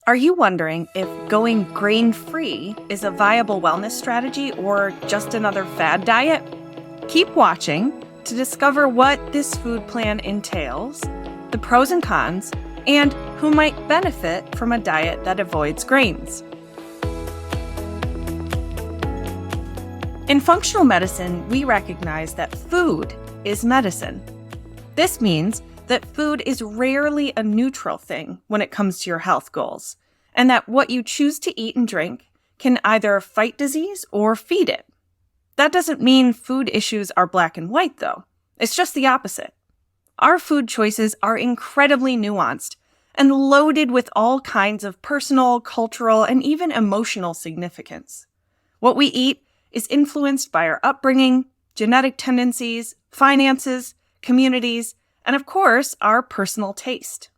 Are you wondering if going grain-free is a viable wellness strategy or just another fad diet? Keep watching to discover what this food plan entails, the pros and cons, and who might benefit from a diet that avoids grains. In functional medicine, we recognize that food is medicine. This means that food is rarely a neutral thing when it comes to your health goals, and that what you choose to eat and drink can either fight disease or feed it. That doesn't mean food issues are black and white, though. It's just the opposite. Our food choices are incredibly nuanced and loaded with all kinds of personal, cultural, and even emotional significance. What we eat is influenced by our upbringing, genetic tendencies, finances, communities, and of course, our personal taste.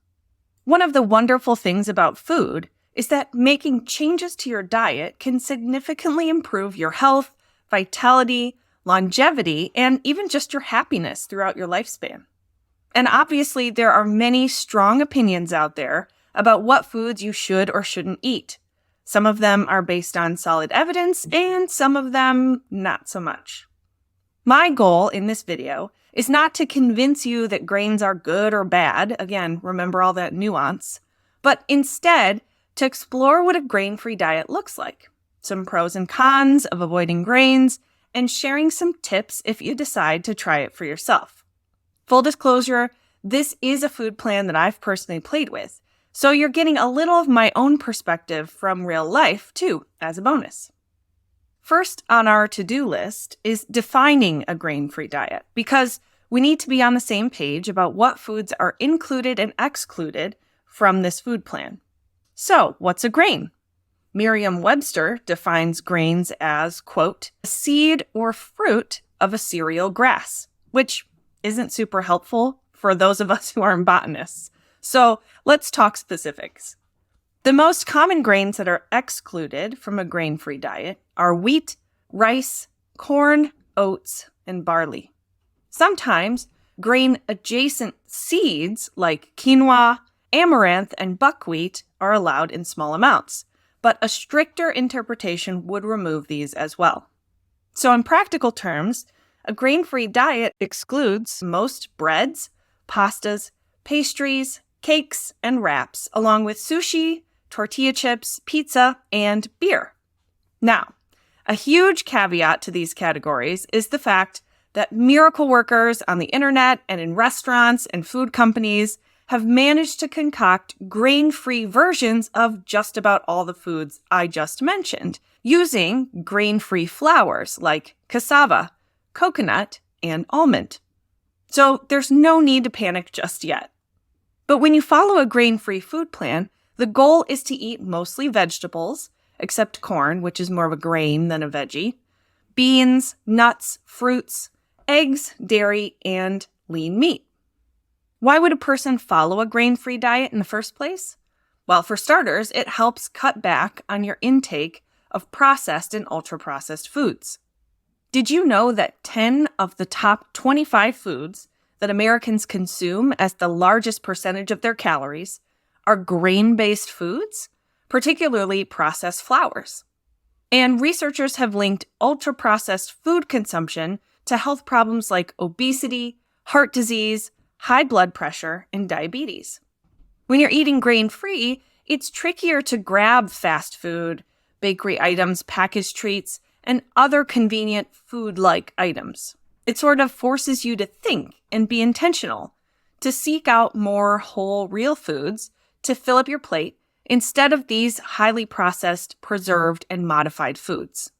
One of the wonderful things about food is that making changes to your diet can significantly improve your health, vitality, longevity, and even just your happiness throughout your lifespan. And obviously, there are many strong opinions out there about what foods you should or shouldn't eat. Some of them are based on solid evidence, and some of them not so much. My goal in this video is not to convince you that grains are good or bad, again, remember all that nuance, but instead to explore what a grain-free diet looks like, some pros and cons of avoiding grains, and sharing some tips if you decide to try it for yourself. Full disclosure, this is a food plan that I've personally played with, so you're getting a little of my own perspective from real life, too, as a bonus. First on our to-do list is defining a grain-free diet, because we need to be on the same page about what foods are included and excluded from this food plan. So, what's a grain? Merriam-Webster defines grains as, quote, a seed or fruit of a cereal grass, which isn't super helpful for those of us who aren't botanists. So, let's talk specifics. The most common grains that are excluded from a grain-free diet are wheat, rice, corn, oats, and barley. Sometimes, grain-adjacent seeds like quinoa, amaranth, and buckwheat are allowed in small amounts, but a stricter interpretation would remove these as well. So in practical terms, a grain-free diet excludes most breads, pastas, pastries, cakes, and wraps, along with sushi, tortilla chips, pizza, and beer. Now, a huge caveat to these categories is the fact that miracle workers on the internet and in restaurants and food companies have managed to concoct grain-free versions of just about all the foods I just mentioned, using grain-free flours like cassava, coconut, and almond. So there's no need to panic just yet. But when you follow a grain-free food plan, the goal is to eat mostly vegetables, except corn, which is more of a grain than a veggie, beans, nuts, fruits, eggs, dairy, and lean meat. Why would a person follow a grain-free diet in the first place? Well, for starters, it helps cut back on your intake of processed and ultra-processed foods. Did you know that 10 of the top 25 foods that Americans consume as the largest percentage of their calories are grain-based foods, particularly processed flours? And researchers have linked ultra-processed food consumption to health problems like obesity, heart disease, high blood pressure, and diabetes. When you're eating grain-free, it's trickier to grab fast food, bakery items, packaged treats, and other convenient food-like items. It sort of forces you to think and be intentional, to seek out more whole, real foods to fill up your plate instead of these highly processed, preserved, and modified foods.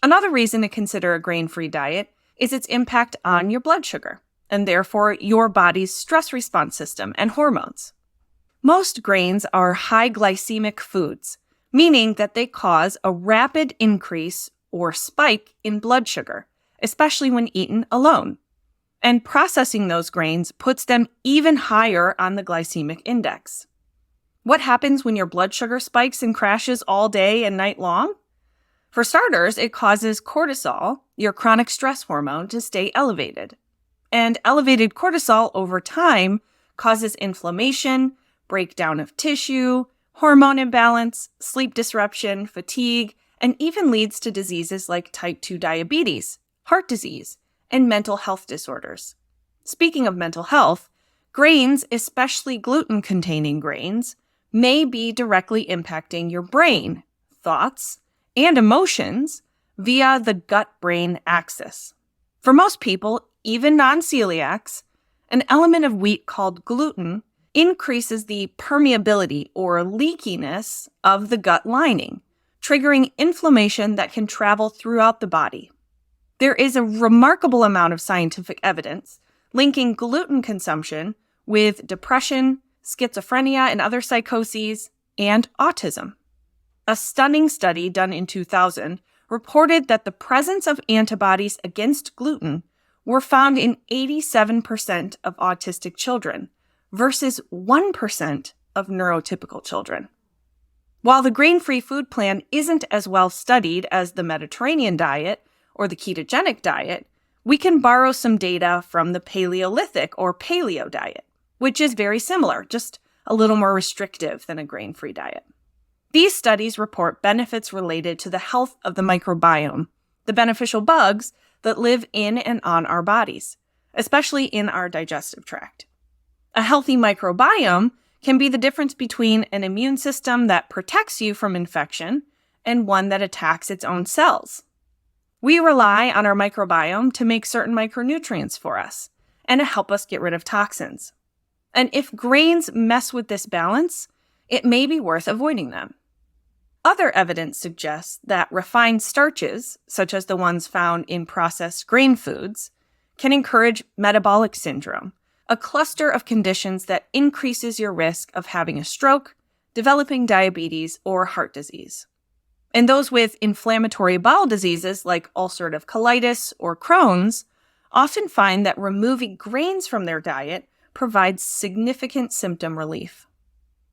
Another reason to consider a grain-free diet is its impact on your blood sugar, and therefore your body's stress response system and hormones. Most grains are high glycemic foods, meaning that they cause a rapid increase or spike in blood sugar, especially when eaten alone. And processing those grains puts them even higher on the glycemic index. What happens when your blood sugar spikes and crashes all day and night long? For starters, it causes cortisol, your chronic stress hormone, to stay elevated. And elevated cortisol over time causes inflammation, breakdown of tissue, hormone imbalance, sleep disruption, fatigue, and even leads to diseases like type 2 diabetes, heart disease, and mental health disorders. Speaking of mental health, grains, especially gluten-containing grains, may be directly impacting your brain, thoughts, and emotions via the gut-brain axis. For most people, even non-celiacs, an element of wheat called gluten increases the permeability or leakiness of the gut lining, triggering inflammation that can travel throughout the body. There is a remarkable amount of scientific evidence linking gluten consumption with depression, schizophrenia and other psychoses, and autism. A stunning study done in 2000 reported that the presence of antibodies against gluten were found in 87% of autistic children versus 1% of neurotypical children. While the grain-free food plan isn't as well studied as the Mediterranean diet or the ketogenic diet, we can borrow some data from the Paleolithic or paleo diet, which is very similar, just a little more restrictive than a grain-free diet. These studies report benefits related to the health of the microbiome, the beneficial bugs that live in and on our bodies, especially in our digestive tract. A healthy microbiome can be the difference between an immune system that protects you from infection and one that attacks its own cells. We rely on our microbiome to make certain micronutrients for us and to help us get rid of toxins. And if grains mess with this balance, it may be worth avoiding them. Other evidence suggests that refined starches, such as the ones found in processed grain foods, can encourage metabolic syndrome, a cluster of conditions that increases your risk of having a stroke, developing diabetes, or heart disease. And those with inflammatory bowel diseases like ulcerative colitis or Crohn's often find that removing grains from their diet provides significant symptom relief.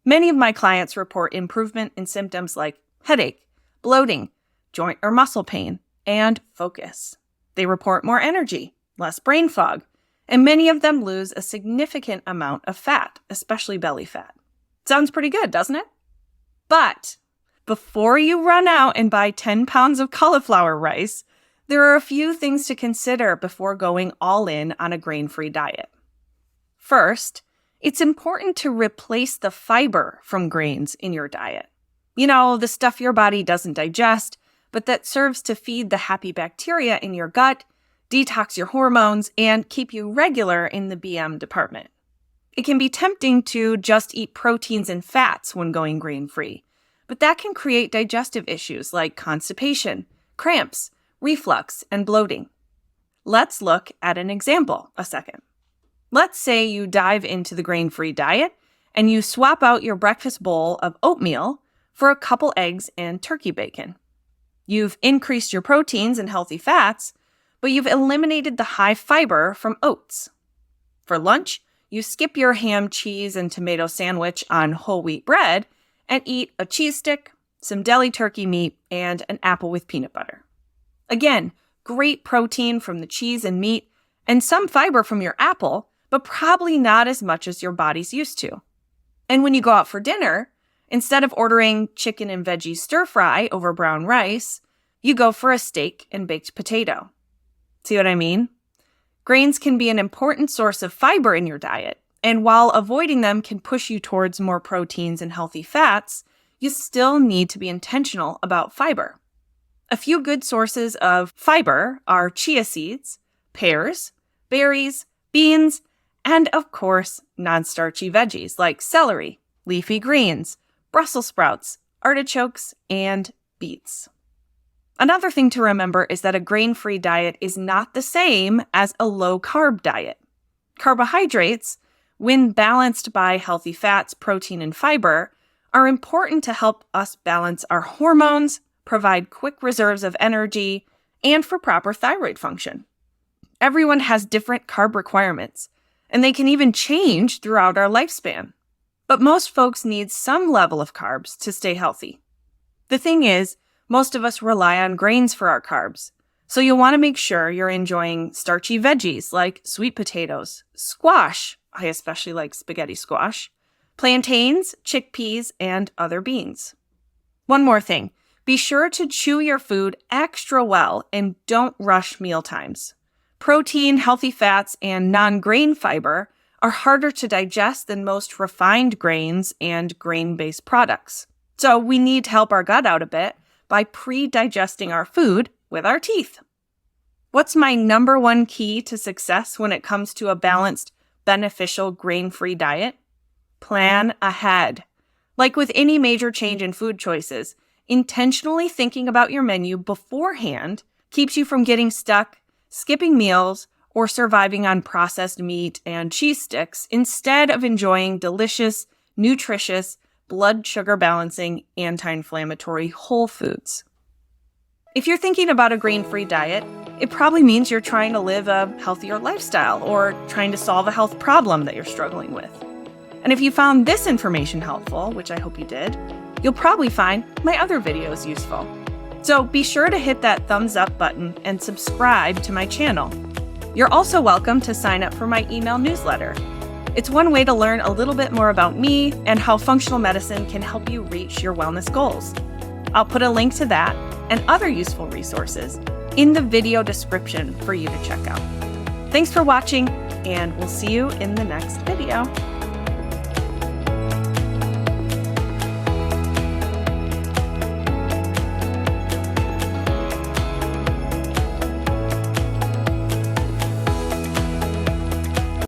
Many of my clients report improvement in symptoms like headache, bloating, joint or muscle pain, and focus. They report more energy, less brain fog, and many of them lose a significant amount of fat, especially belly fat. Sounds pretty good, doesn't it? But before you run out and buy 10 pounds of cauliflower rice, there are a few things to consider before going all in on a grain-free diet. First, it's important to replace the fiber from grains in your diet. You know, the stuff your body doesn't digest, but that serves to feed the happy bacteria in your gut, detox your hormones, and keep you regular in the BM department. It can be tempting to just eat proteins and fats when going grain-free, but that can create digestive issues like constipation, cramps, reflux, and bloating. Let's look at an example a second. Let's say you dive into the grain-free diet and you swap out your breakfast bowl of oatmeal for a couple eggs and turkey bacon. You've increased your proteins and healthy fats, but you've eliminated the high fiber from oats. For lunch, you skip your ham, cheese, and tomato sandwich on whole wheat bread and eat a cheese stick, some deli turkey meat, and an apple with peanut butter. Again, great protein from the cheese and meat, and some fiber from your apple, but probably not as much as your body's used to. And when you go out for dinner, instead of ordering chicken and veggie stir fry over brown rice, you go for a steak and baked potato. See what I mean? Grains can be an important source of fiber in your diet, and while avoiding them can push you towards more proteins and healthy fats, you still need to be intentional about fiber. A few good sources of fiber are chia seeds, pears, berries, beans, and of course, non-starchy veggies like celery, leafy greens, Brussels sprouts, artichokes, and beets. Another thing to remember is that a grain-free diet is not the same as a low-carb diet. Carbohydrates, when balanced by healthy fats, protein, and fiber, are important to help us balance our hormones, provide quick reserves of energy, and for proper thyroid function. Everyone has different carb requirements, and they can even change throughout our lifespan. But most folks need some level of carbs to stay healthy. The thing is, most of us rely on grains for our carbs, so you'll want to make sure you're enjoying starchy veggies like sweet potatoes, squash, I especially like spaghetti squash, plantains, chickpeas, and other beans. One more thing, be sure to chew your food extra well and don't rush mealtimes. Protein, healthy fats, and non-grain fiber are harder to digest than most refined grains and grain-based products. So we need to help our gut out a bit by pre-digesting our food with our teeth. What's my number one key to success when it comes to a balanced, beneficial, grain-free diet? Plan ahead. Like with any major change in food choices, intentionally thinking about your menu beforehand keeps you from getting stuck, skipping meals, or surviving on processed meat and cheese sticks instead of enjoying delicious, nutritious, blood sugar balancing, anti-inflammatory whole foods. If you're thinking about a grain-free diet, it probably means you're trying to live a healthier lifestyle or trying to solve a health problem that you're struggling with. And if you found this information helpful, which I hope you did, you'll probably find my other videos useful. So be sure to hit that thumbs up button and subscribe to my channel. You're also welcome to sign up for my email newsletter. It's one way to learn a little bit more about me and how functional medicine can help you reach your wellness goals. I'll put a link to that and other useful resources in the video description for you to check out. Thanks for watching, and we'll see you in the next video.